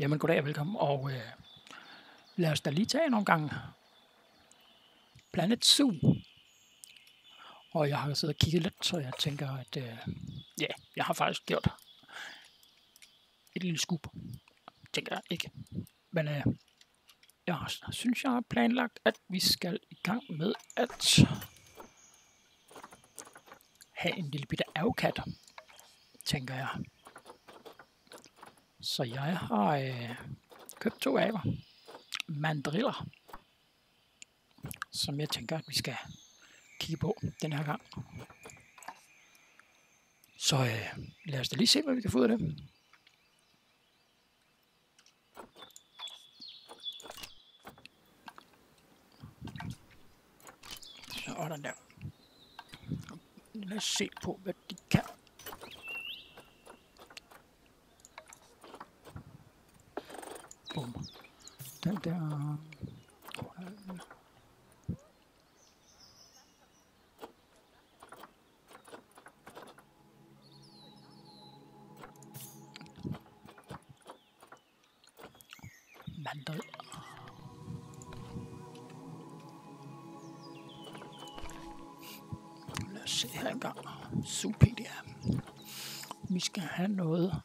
Jamen, goddag og velkommen, og lad os da lige tage nogle gange Planet Zoo. Og jeg har siddet og kigget lidt, så jeg tænker, at jeg har faktisk gjort et lille skub, tænker jeg ikke. Men jeg synes, jeg har planlagt, at vi skal i gang med at have en lille bitte avokat, tænker jeg. Så jeg har købt 2 aber, mandriller, som jeg tænker, at vi skal kigge på den her gang. Så lad os da lige se, hvad vi kan få ud af det. Sådan der. Lad os se på, hvad de kan. Bum. Den der. Mandel. Lad os se her engang. Zoopedia. Vi skal have noget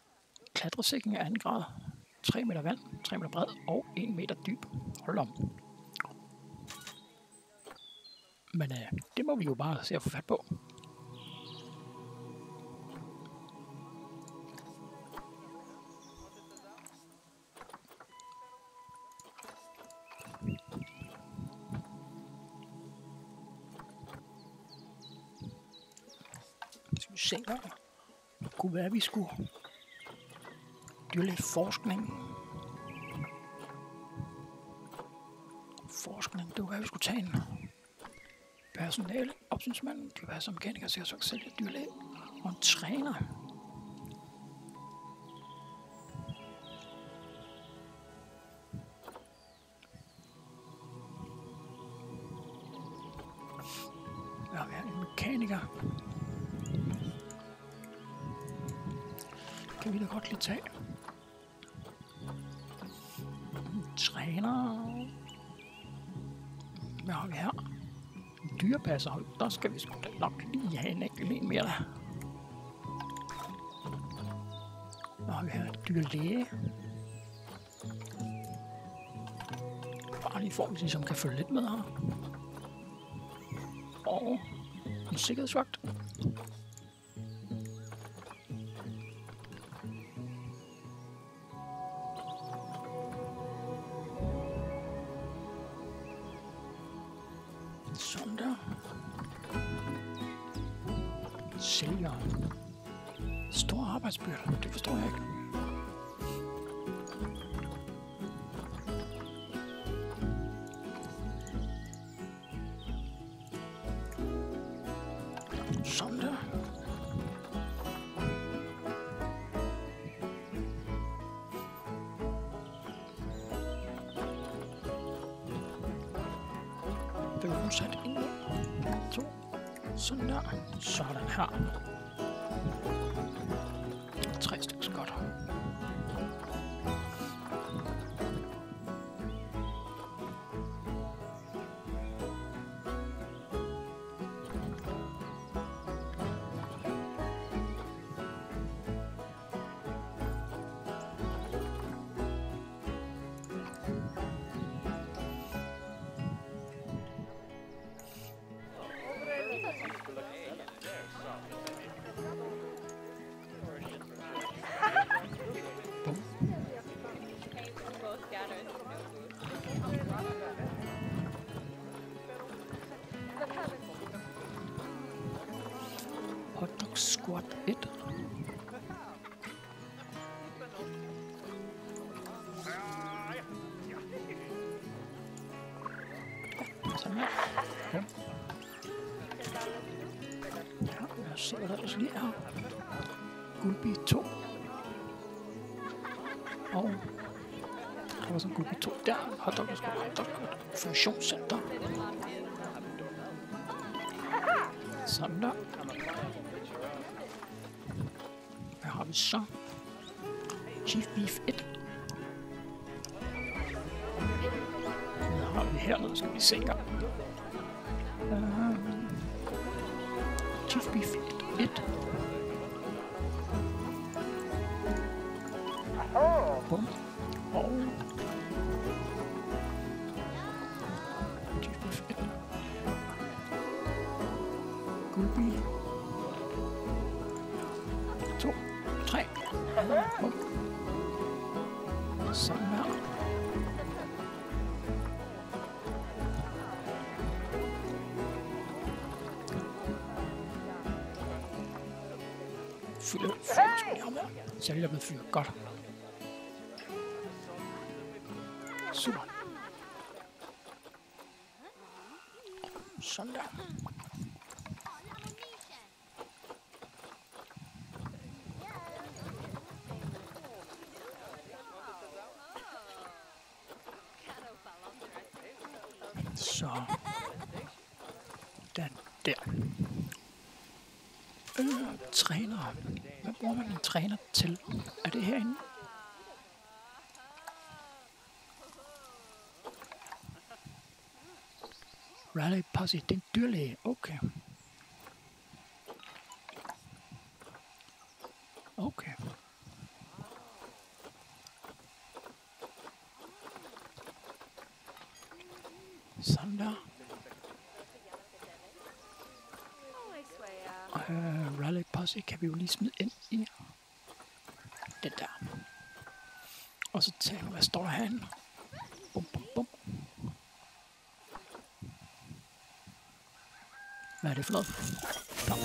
klatresækken af 2 grad. 3 meter vand, 3 meter bred og 1 meter dyb. Hold om. Men det må vi jo bare se at få fat på. Skal vi se engang. Det kunne være, at vi skulle dyre lidt forskning. Det kunne være, at vi skulle tage en personale opsynsmand. Det kunne være som mekaniker, så jeg så sælge dyrlæge og en træner. Ja, vi har en mekaniker. Kan vi da godt lige tage. En træner. Hvad har vi her? En dyrepasser. Der skal vi sgu da nok lige have en enkelt en mere. Hvad har vi her? En dyrlæge. Bare lige for, ligesom kan følge lidt med her. Og en sikkerhedsvagt. Sådan der. Sælger. Stor arbejdsbyrde. Det forstår jeg ikke. Sådan der. Det var sat 1, 2, sådan der, sådan her. 3 stykker godt. Hotdog squat 1. Sådan her. Ja. Lad os se, hvad der ellers lige er. Guldbit 2. Og der var sådan Guldbit 2 der. Hotdog squat. Funktionscenter. Sådan der. Hvad har vi så? Chief Beef 1. hernede, skal vi se engang. Chief Beef 1. Bum. Og Chief Beef 1. Gulby. 2, 3. Bum. Sådan her. Fylde så er det blevet fyldt godt. Super. Sådan der. Så. Den der. Træner. Hvad bruger man en træner til? Er det herinde? Rally Posse. Det er en dyrlæge. Okay. Okay. Sådan der. Rally Posse kan vi jo lige smide ind i den der. Og så tage, hvad står der herinde? Bum, bum, bum. Hvad er det for noget? Nå.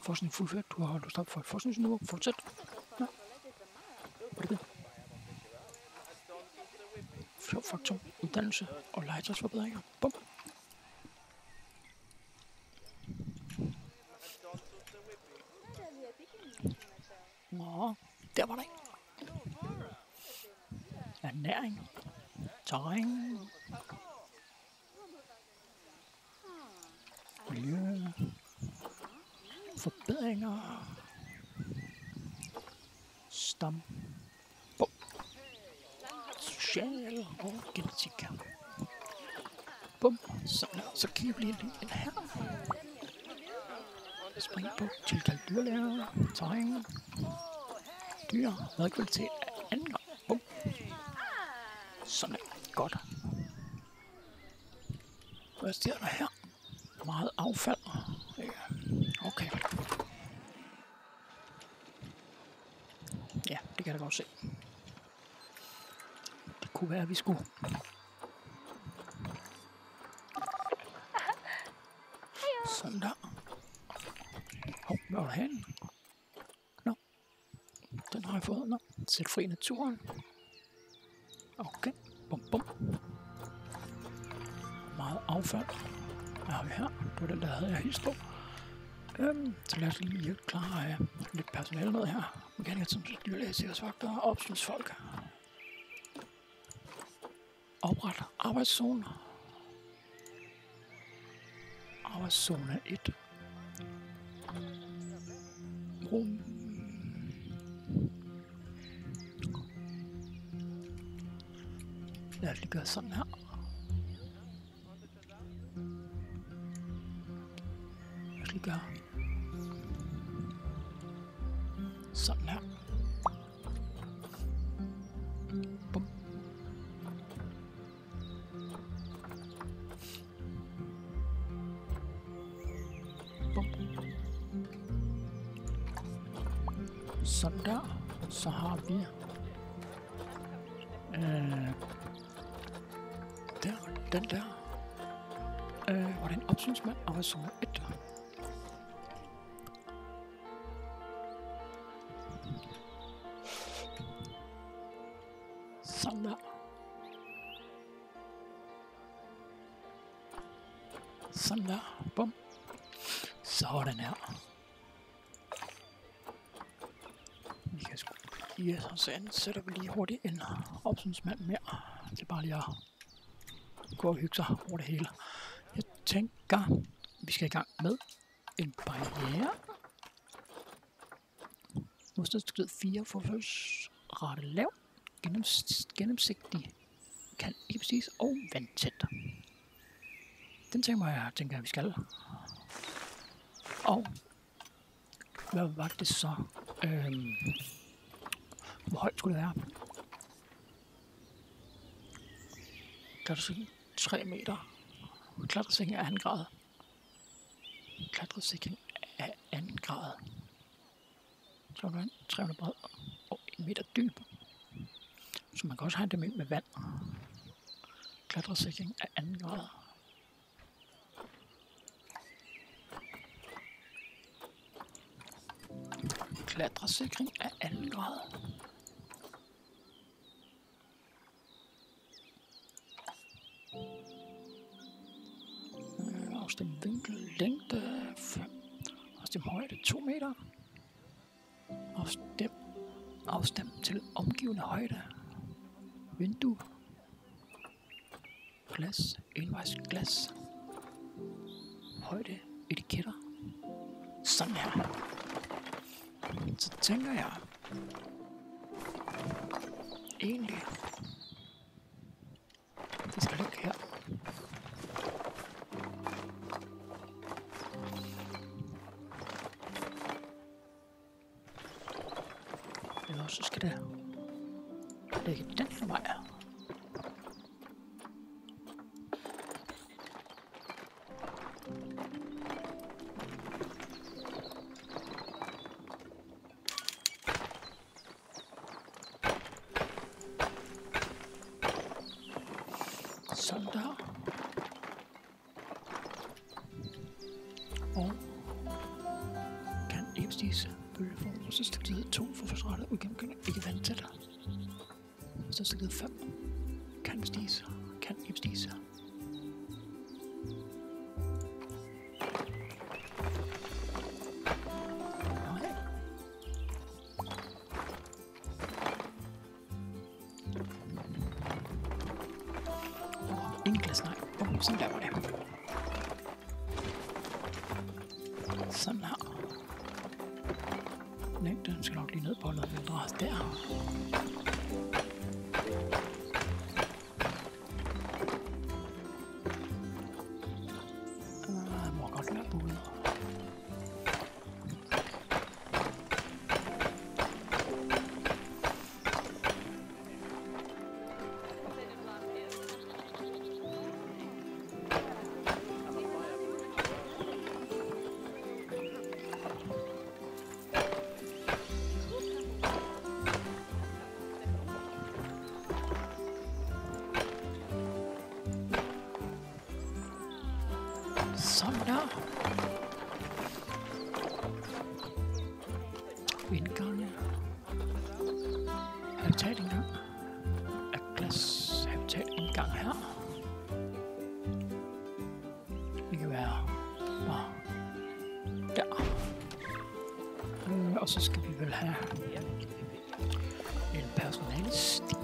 Forskning fuldført. Du har stoppet for et forskningsniveau. Fortsæt. Ja. Hvad er det? Fjordfaktor, uddannelse og legetøjsforbedringer. Bum. Nå, der var der ikke. Ernæring. Terræn. Miljø. Forbedringer. Stam. Bum. Social og genetik. Bum. Så kigger vi lige ind her. Spring på tilkaldt dyrlærer. Terræn. Dyr. Madkvalitet af anden gang. Bum. Sådan er godt. Hvad sker der her? Meget affald. Okay. Ja, det kan jeg da godt se. Det kunne være, at vi skulle. Sådan der. Hov, hvad var der herinde? Nå. Den har jeg fået. Nå. Sæt fri naturen. Okay. Bum, bum. Meget affald. Hvad har vi her? Det var den, der havde jeg hilst på. Så lad os lige klare lidt personale noget her. Mekaniker som dyrlæge, sikkerhedsvagter og opsynsfolk. Opret arbejdszone. Arbejdszone 1. Rum. Lad os lige gøre sådan her. Lad os lige gøre sådan her. Bum. Bum. Sådan der. Så har vi der, den der. Var det en opsynsmand? Arbejdszone 1. Sådan der. Sådan der. Bum. Sådan her. Vi kan sgu lige så ansætter vi lige hurtigt en opsynsmand mere. Det er bare lige at gå og hygge sig over det hele. Jeg tænker, vi skal i gang med en barriere. Modstandsdygtighed 4, forfølsrate lav, gennemsigtig kan ikke bestiges og vandtæt. Den tænker jeg, at vi skal. Og hvad var det så? Hvor højt skulle det være? Klatresikring 3 meter. Klatresikring af 2. grad. Klatresikring af 2. grad. 300 bred og 1 meter dyb. Så man kan også have dem ind med vand. Klatresikring af 2. grad. Klatresikring af 2. grad. Afstem vinkel, længde 5. Afstem højde 2 meter. Afstem til omgivende højde. Vindue. Glas. Envejs glas. Højde. Etiketter. Sådan her. Så tænker jeg egentlig, det skal ligge her. Eller så skal det ligge den her vej. Sådan der. Og kan ikke bestiges bølgeform, og så stillet 2 for forsrettet udgennemkøring, ikke vandtæt. Så stillet 5 kan bestiges, kan ikke bestiges. Sådan der var det. Sådan her. Den skal nok lige ned på noget mindre der. Må godt være buet. Sådan der. Indgangen. Habitatindgang. Af glas. Habitatindgang her. Det kan være der. Og så skal vi vel have en personalestig.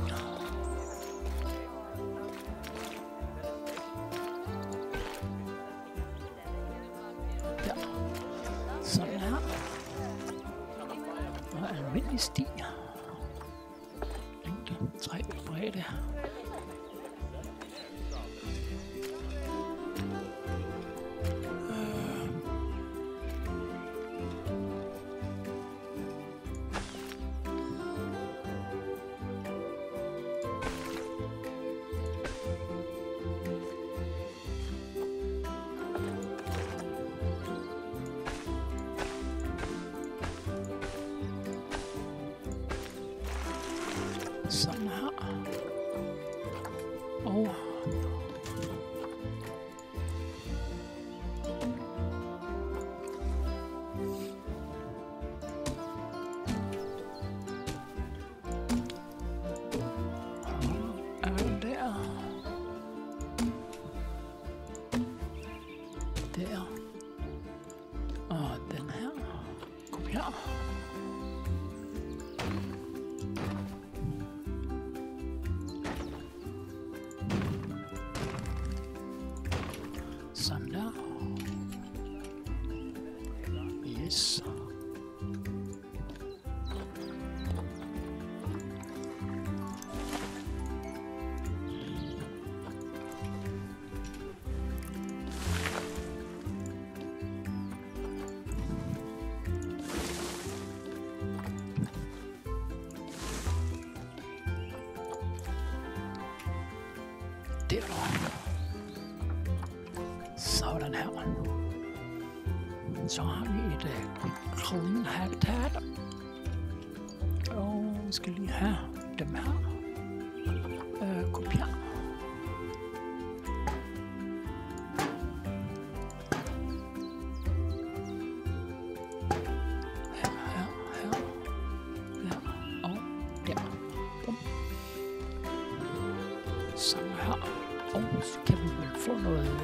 Sådan her. Og almindelig sti. Længde 3 bredde. Sådan her. Og der. Og den her. Kom her. Sådan der. Yes. der du. Sådan her. Så har vi et clean habitat. Og vi skal lige have dem her. Kopier. Sådan her. Og så kan vi vel få noget...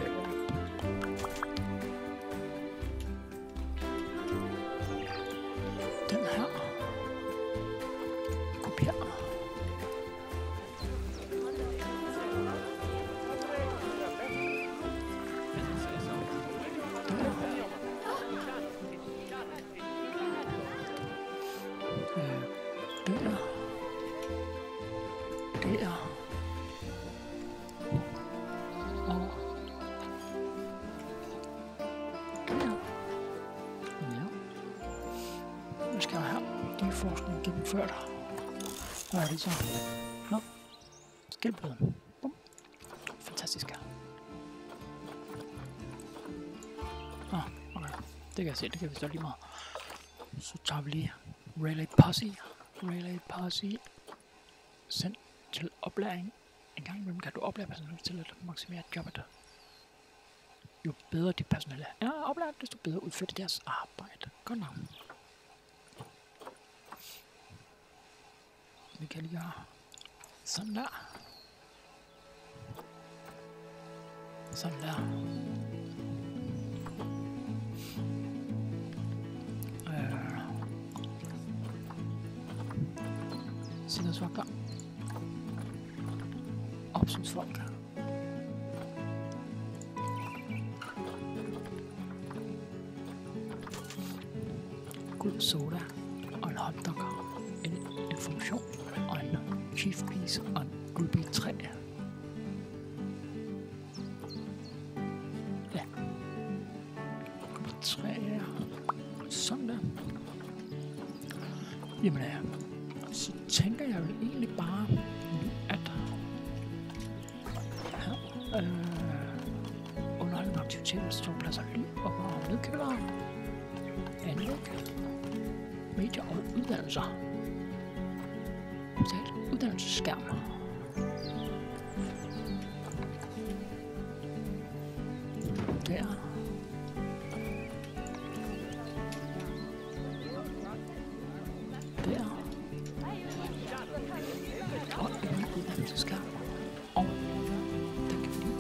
den her. Kopier. Der. Vi skal have de forskning gennemført. Hvad er det så? Nå. Skildpadden. Bum. Fantastisk. Okay. Det kan jeg se, det kan vi så lige meget. Så tager vi lige Relay Posse. Send til oplæring. En gang imellem kan du oplære personale til at maksimere jobbet. Jo bedre dit personale er oplært, desto bedre udfører de deres arbejde. Godt nok. Vi kan lige gøre sådan der. Sådan der. Sikkerhedsvagter. Opsynsfolk. Guld soda og en hotdog. En information og en chief piece og en guldbil 3. Ja. Guldbil 3. Sådan der. Jamen ja. Så tænker jeg vel egentlig bare, at her underholdende aktiviteter, ståpladser, liv og nedkøler, anlæg, medier og uddannelser. Uddannelsesskærm. Der. Der. Og en uddannelsesskærm. Og den kan vi lige.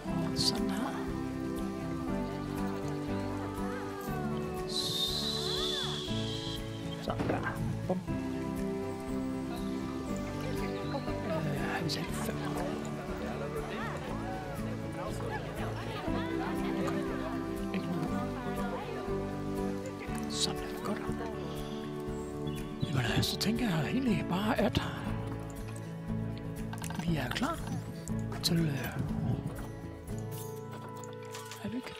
Og sådan her. Sådan der. Bum. Har vi sat 5. Sådan er det godt. Jamen så tænker jeg egentlig bare, at vi er klar til er vi ikke?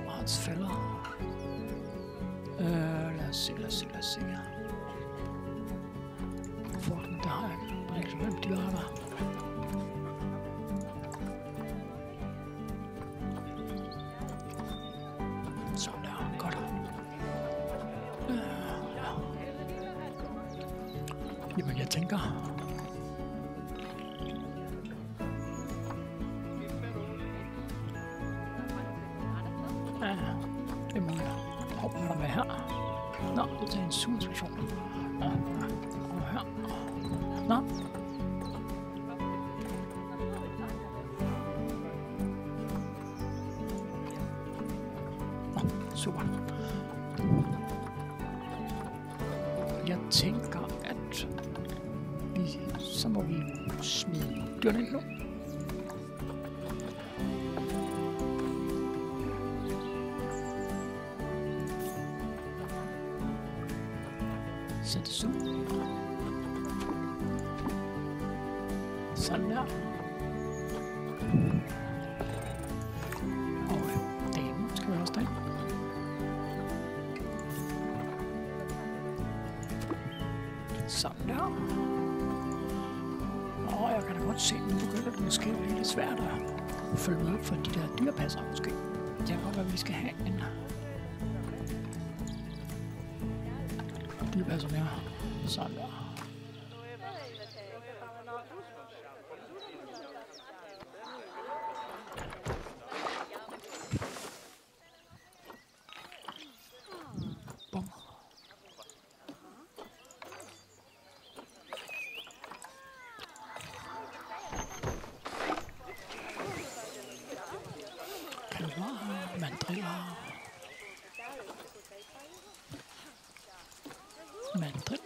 Marts fælder. Lad os se. Forten, der har jeg rigtig hvem de var der. Sådan der, godt. Jamen jeg tænker... Ja, det må jeg. Hov, hvad er der med her? Nå, det er en suginspektion. Ja, og her. Nå. Nå, super. Jeg tænker, at så må vi smide dyrene ind nu. Sæt zoom. Sådan der. Og Sådan der. Og jeg kan da godt se, at nu begynder det måske at blive lidt svært at følge med for de der dyrepasser måske. Jeg kan godt være, at vi skal have en dyrepasser mere. Sådan der. Bum. Kalvar, mandriller. Mandrill.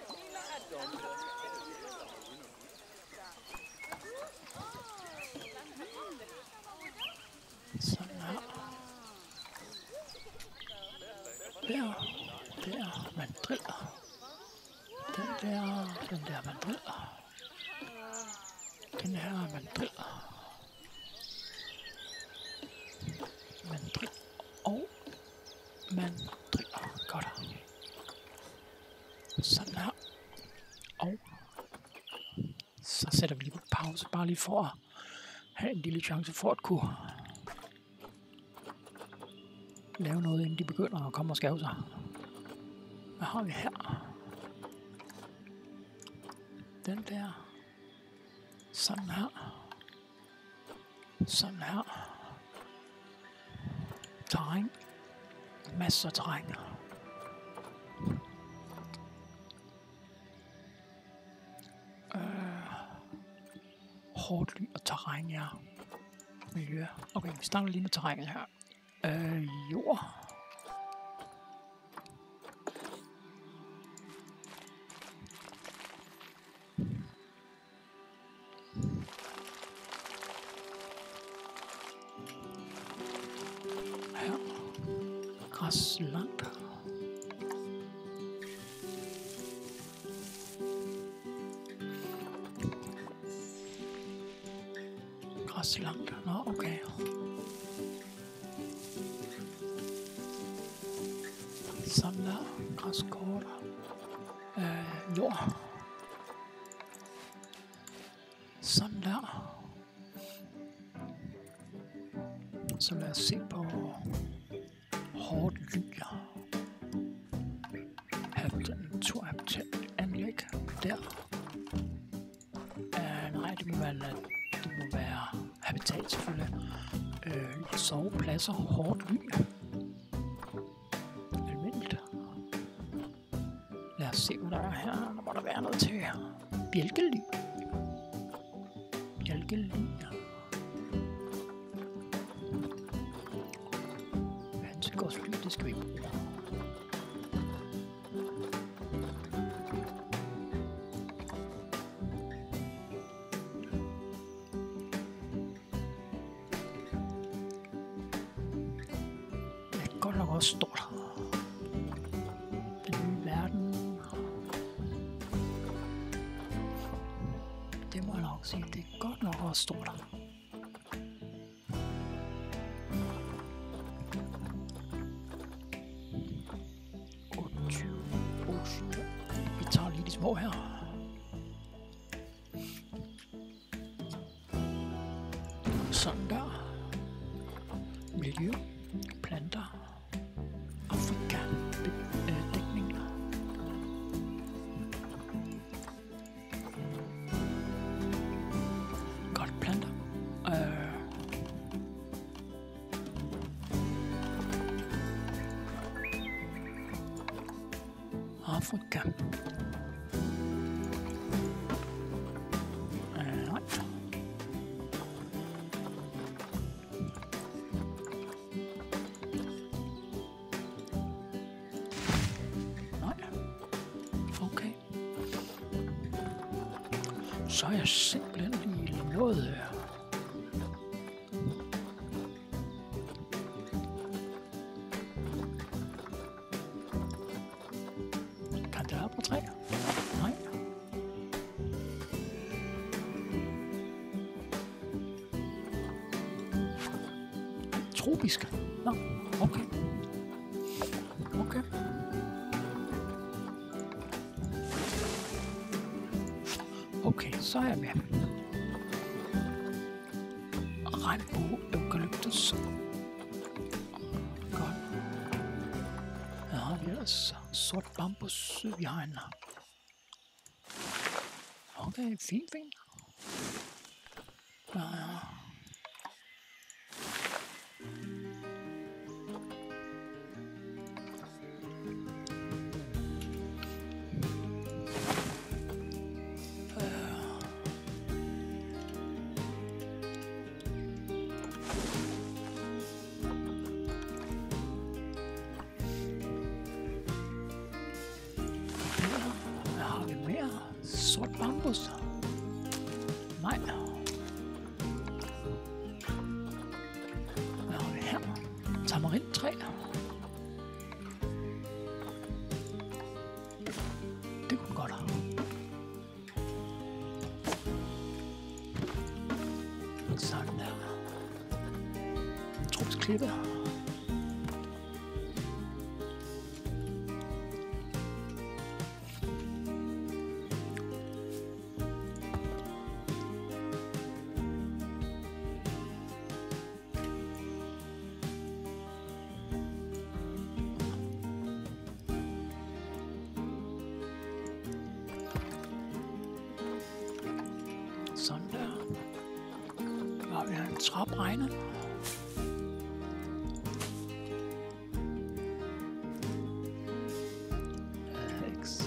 Sådan her. Der, mandrill. Den der mandrill. Den her mandrill. Mandrill og mandrill. Godt. Sådan her. Og så sætter vi lige på pause, bare lige for at have en lille chance for at kunne lave noget, inden de begynder at komme og skæve sig. Hvad har vi her? Den der. Sådan her. Sådan her. Terræn. Masser af terræn. Hårdt ly og terræn, ja. Miljø. Okay, vi starter lige med terrænet her. Jord. Her. Græsland. Græsland. Nå, okay. Sådan der. Græskort. Jord. Sådan der. Så lad os se på hårdt ly. Naturanlæg der. Nej, det må være habitat selvfølgelig. Sovepladser, hårdt ly. Almindeligt. Lad os se, hvad der er her. Der må der være noget til bjælkely. Bjælkely. Hønsegårdsly, det skal vi bruge. Godt nok også stort. Den nye verden. Det må jeg nok sige, det er godt nok også stort. Vi tager lige de små her. Sådan der. Miljø. Planter. Afrika. Dækning. Godt, planter. Afrika. Nej. Okay. Så er jeg simpelthen lige noget. Kan det være på træ? Nej. Tropisk. Nå, okay. Okay. Okay, så er jeg med. Regnbue, eukalyptus. Godt. Her har vi ellers sort bambus. Vi har en. Okay, fint. Ja. Sort bambus. Nej. Hvad har vi her? Tamarindtræ. Det kunne godt have. Sådan der. Trupsklippe. Sådan der. Nu har vi her en trapregne. X.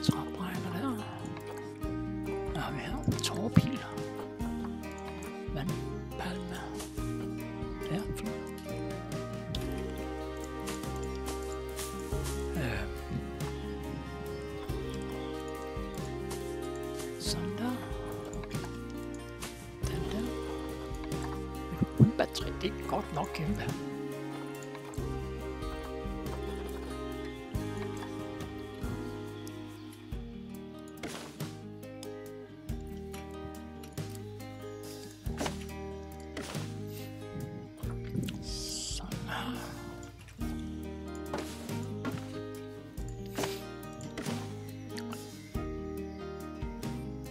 Trapregner der. Nu har vi her tårpil. Vandpalme. Ja, fint. Sådan der. Den der. Et rundbatteri, det er godt nok kæmpe.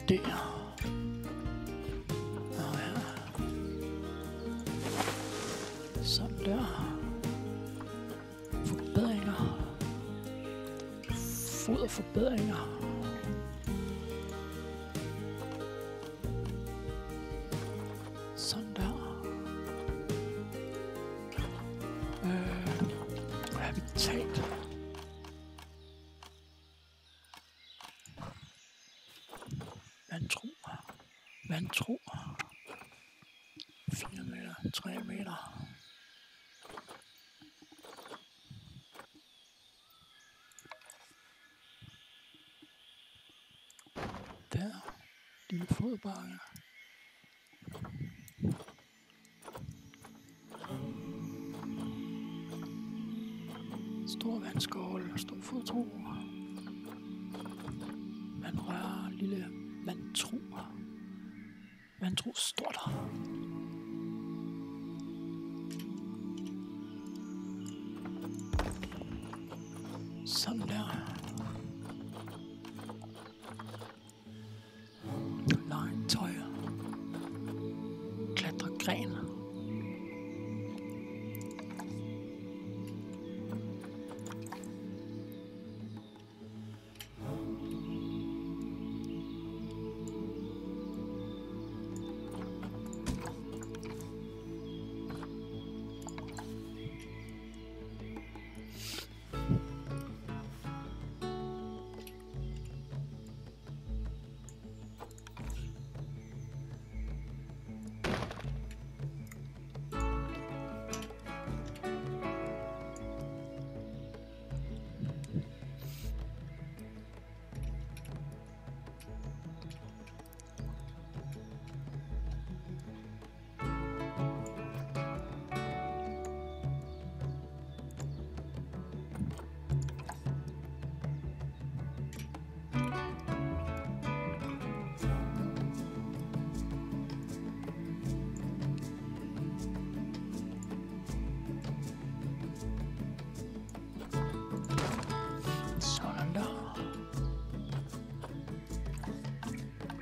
Der. Og her. Sådan der. Forbedringer. Foderforbedringer. Sådan der. Habitat. Vantro. 4 meter, 3 meter. Der. Lille fodbakke. Stor vandskål, stor fodtro. Vandrør, lille vantro. Vantro stort. Sådan der. Legetøj. Klatregren.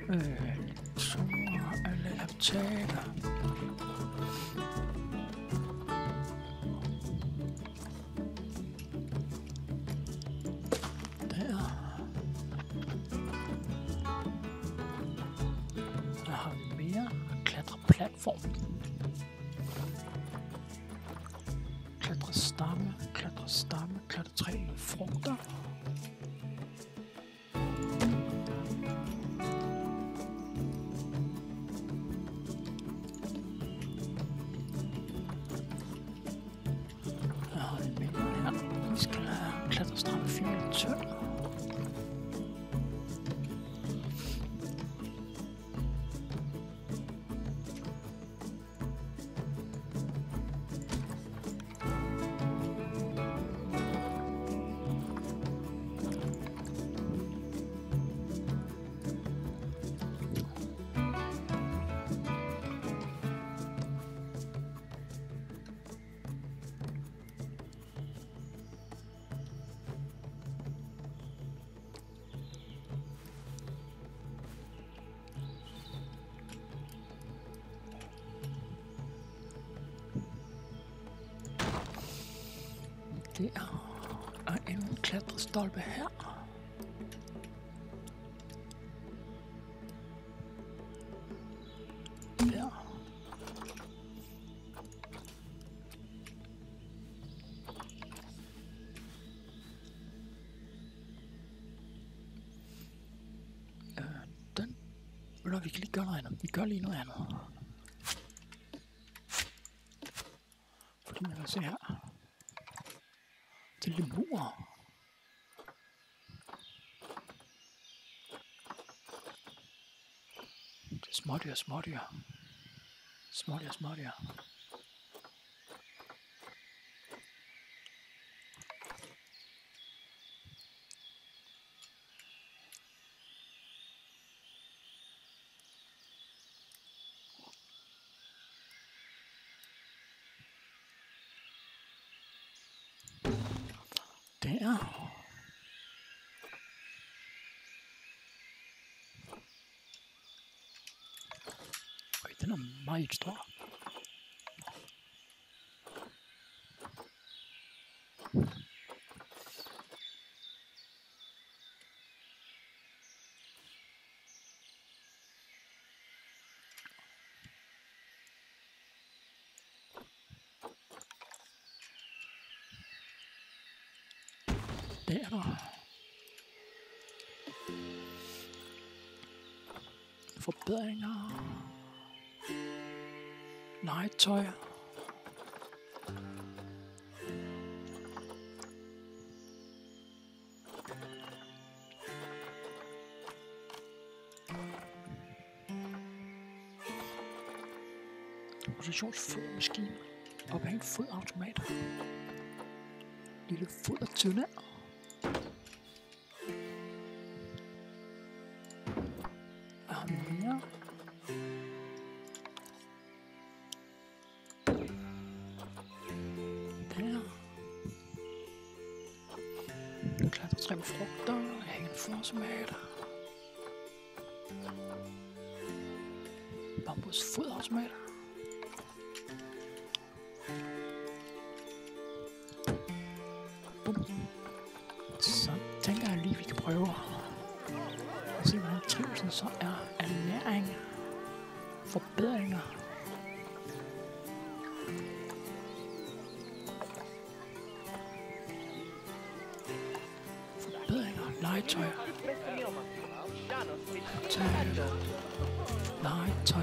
Alle optager. Der har vi mere. Klatre platform. Klatre stamme, klatre stamme, klatre træ frugter. Her har vi mere her. Vi skal have klatre stamme 4 tynd. Der er en klatrestolpe her. Der. Den. Eller vi kan lige gøre noget andet. Vi gør lige noget andet. Fordi man kan se her. Til lemur. Det er smådyr, smådyr. Smådyr, smådyr. Der. Øj, den er meget stor. Det er der. Forbedringer. Legetøj. Positionsfodmaskine. Ophæng fodautomat. Lille fodertønde. Mere. Der. Klatre 3 frugter. Hængende foderautomater. Bambus foderautomater. Så tænker jeg lige, vi kan prøve at se, hvordan trivsel så er. Ernæring. Forbedringer. Forbedringer. Legetøj. Legetøj.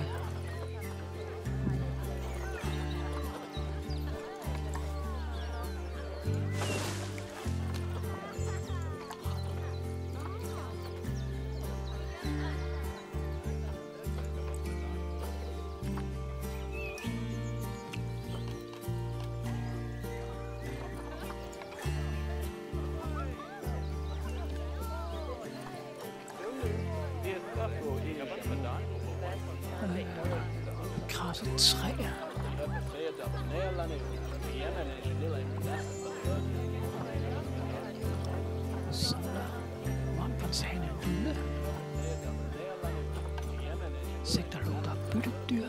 Krasser træer. Sådan der. Vandringshane lille. Insekter lugter byttedyr.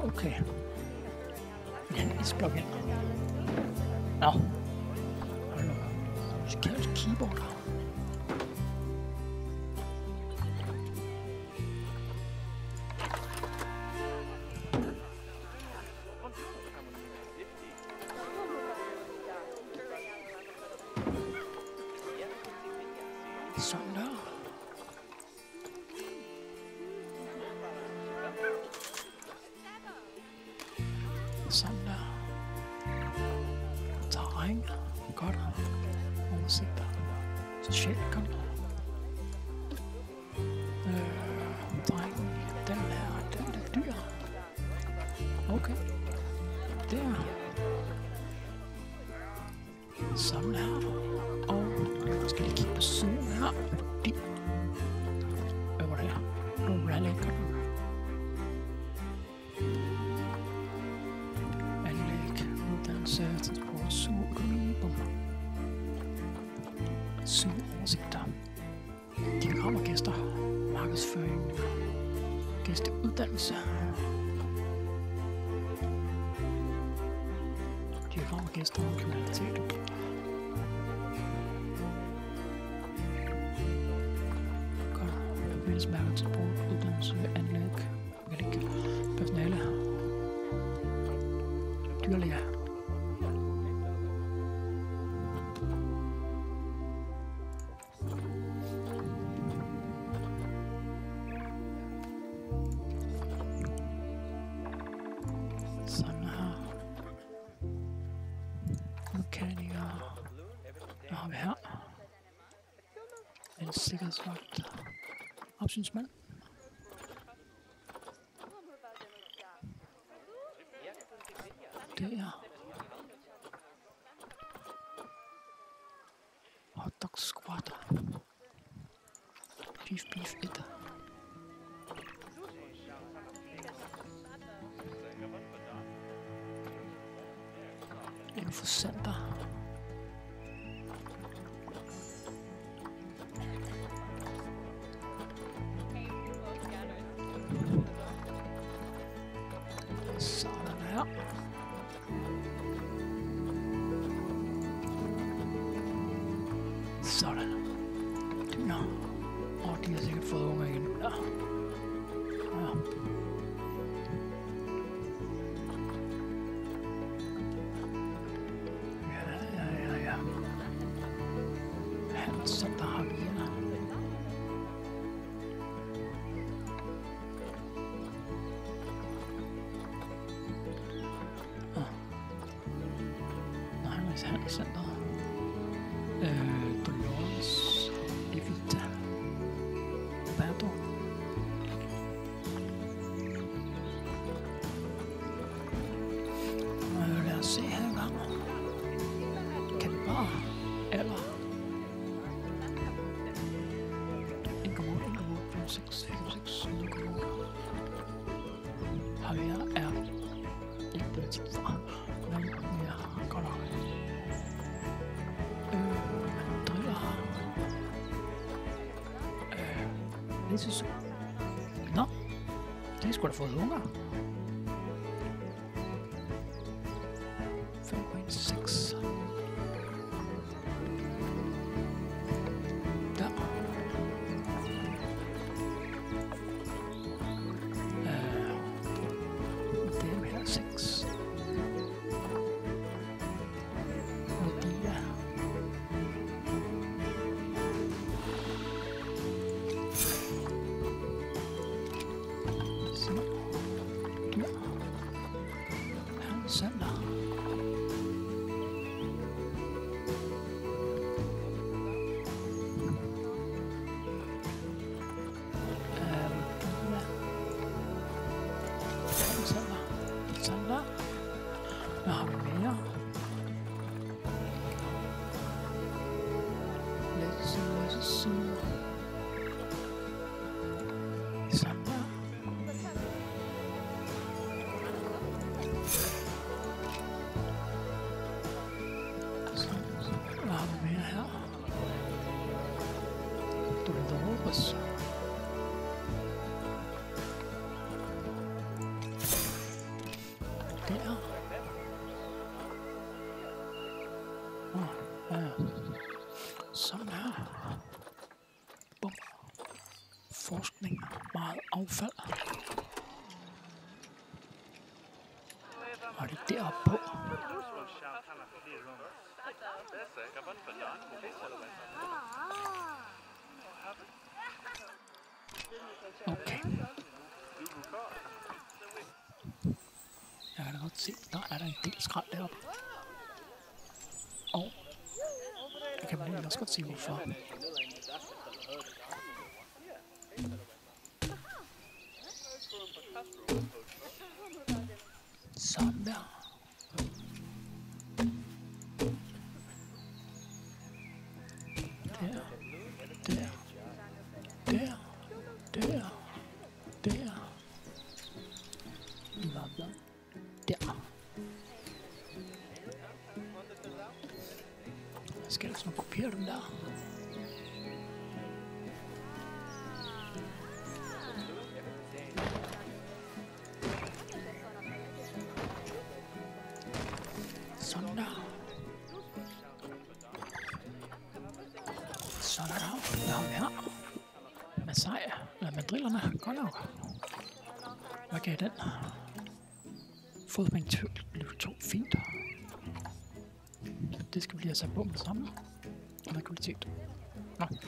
Okay. En isblok ind. Nå. Musikalsk keyboard. Sådan der. Sådan der. Terræn. Godt. Oversigter. Socialt godt. Drengen. Den er dyr. Okay. Der. Sådan her. Og nu skal jeg kigge på siden her. Fordi over der. Nu rally godt. Transport, sugeøkonomi, sugeoversigter, diagrammer, gæster, markedsføring, gæsteuddannelse, diagrammer, gæster og kriminalitet. Godt. Forbindelsesmærker, transport, uddannelse, anlæg, mekanik, personale, dyrlæger. Sådan her. Mekaniker. Hvad har vi her? En sikkerhedsvagt. Opsynsmand. Der. Hotdog squad. Beef 1. Infocenter. Sådan her. Sådan. Dyr. Og de har sikkert fået unger igen nu der. Ja. Handelscenter har vi her. Handelscenter. Dolores, Evita, Roberto. Lad os se her engang. Kan vi bare alder? 1,8, 6, 4,6, 0,8. Højere er ikke det til fra. Men jeg har godt nok. Nå, det er sgu da fået unger. 5,6. Der. Det er mere 6. Modia. Center. Center. Hvad har vi mere? Let's see. plads. Der. Ja. Sådan her. Bum. Forskning. Meget affald. Og det er deroppe på. Okay. Jeg kan da godt se, der er der en del skrald deroppe. Og jeg kan vel også godt se, hvorfor. Sådan der. Skal jeg så kopiere dem der? Sådan der. Sådan der. Hvad har vi her? Masai, eller mandrillerne. Godt nok. Hvad gav den? Fodbænk blev 2 fint. Det skal vi lige have sat på med sammen. Og med kvalitet. Nå, det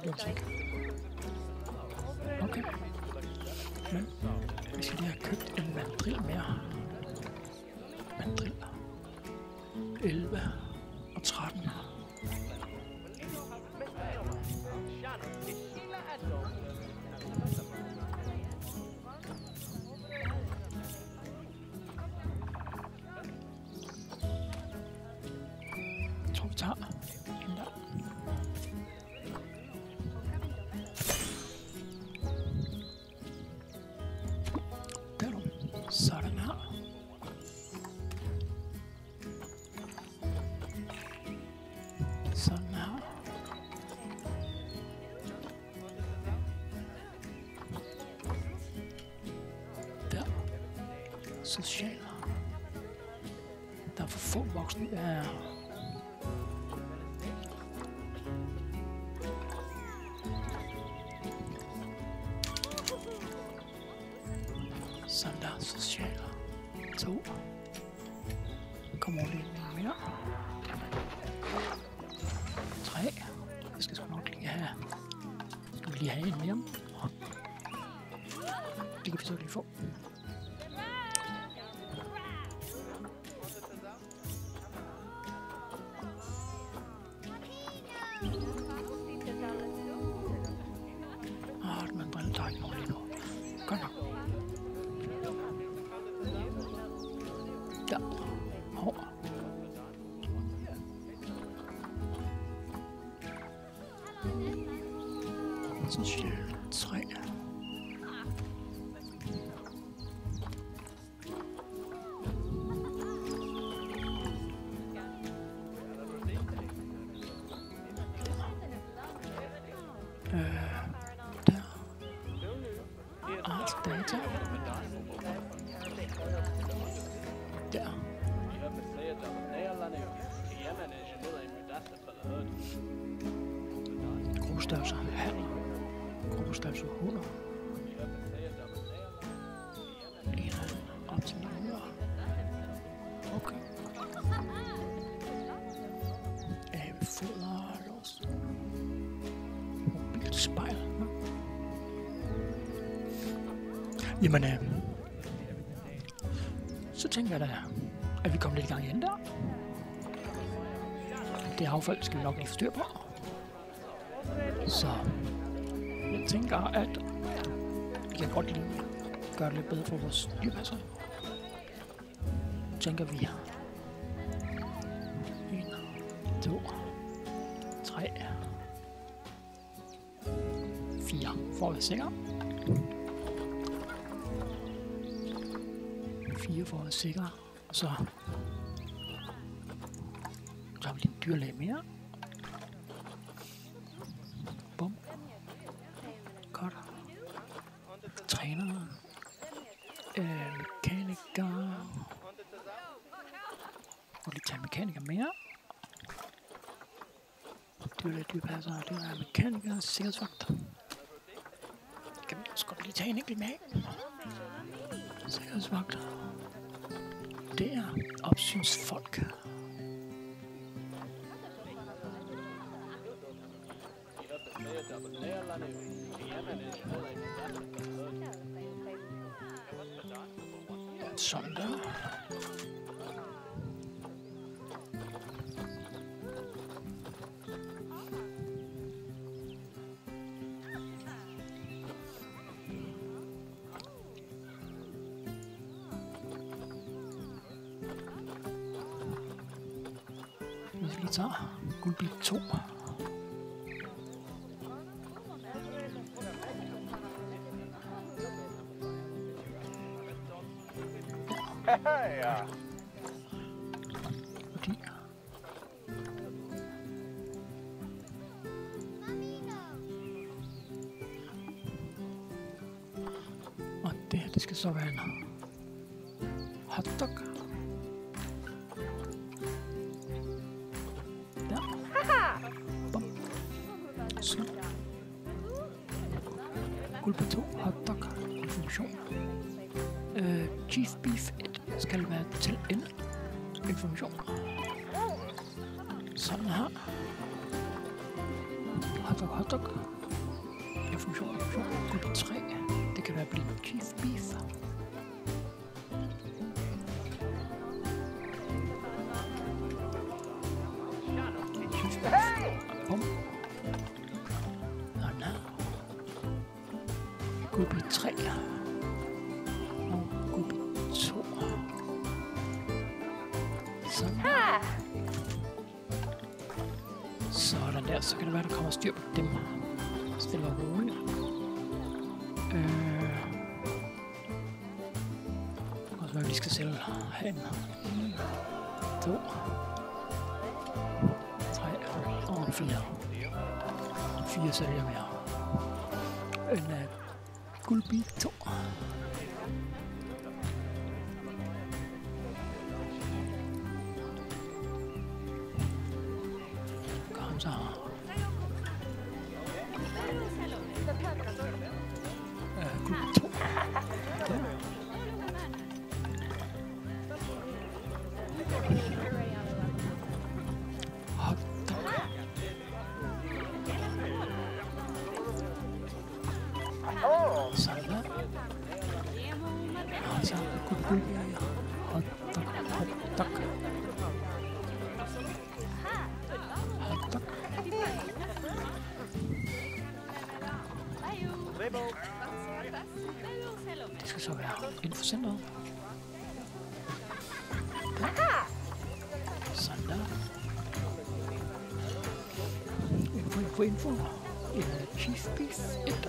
bliver altså ikke. Okay. Men vi skal lige have købt en mandrill mere. Mandrill. 11 og 13. Sådan her. Sådan her. Der. Social. Der er for få voksne. Ja. Sådan der, sociale. 2. Kommer over lige mere. 3. Jeg skal sgu nok lige have. Skal vi lige have en mere? Det kan vi så lige få. Man brænder der ikke nogen lige nu. Godt nok. Der. Hår. Social 3. Der. Art data. Der. Gruppestavs handel. Gruppestavs 100. En op til 900. Okay. Foder, lås. Mobilt spejl. Jamen, så tænker jeg da, at vi kommer lidt i gang igen der. Det affald skal vi nok lige få styr på. Så jeg tænker, at vi kan godt lige gøre det lidt bedre for vores dyrpasser. Tænker vi 1, 2, 3, 4 for at være sikker. 4 for at være sikker. Og så har vi lige en dyrlæge mere. Bum. mekaniker mere. Dyrepasser, det er mekaniker, sikkerhedsvagt. Kan vi også godt lige tage en enkelt med. Sikkerhedsvagt. Det er opsynsfolk. Sådan der. Hvis vi lige tager guldbil 2. Ja. Fordi og det her, det skal så være en hotdog. Der. Bum. Så. Guld 2, hotdog, information. Chief beef 1 skal være til en information. Sådan her. Hotdog. Information. Guld 3. Det kan være blive chief beef. Chief beef. Bum. Sådan her. Guld 3. Sådan der, så kan det være, der kommer styr på dem. Stille og roligt. Det kan også være, at vi skal sælge herinde. 2, 3 og 4. 4 sælger mere. En guldbil 2. Så guld 2. Hotdog. Sådan der. Og så guld. Hotdog. Det skal så være infocenteret. Sådan der. Info. Chief beef 1.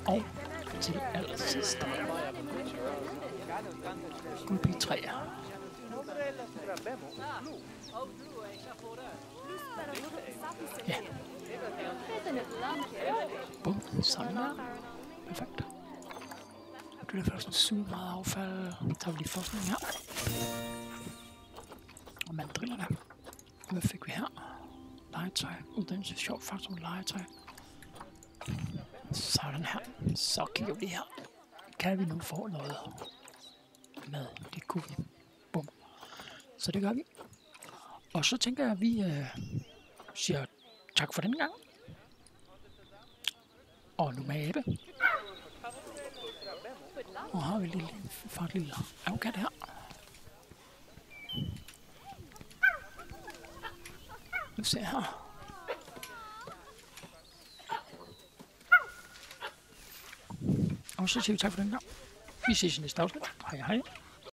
Og til allersidst guld 3. Ja. Bum, sådan der. Perfekt. Det er først super meget affald. Så tager vi lige forskning her. Og mandrillerne. Hvad fik vi her? Legetøj. Uddannelse, sjov faktor, legetøj. Sådan her. Så kigger vi her. Kan vi nu få noget med? Det kunne vi. Bum. Så det gør vi. Og så tænker jeg, at vi siger tak for denne gang. Og nu med Ebbe. Og har vi lige et lille afkat her. Nu ser jeg her. Og så siger vi tak for den gang. Vi ses i næste afsnit. Hej hej.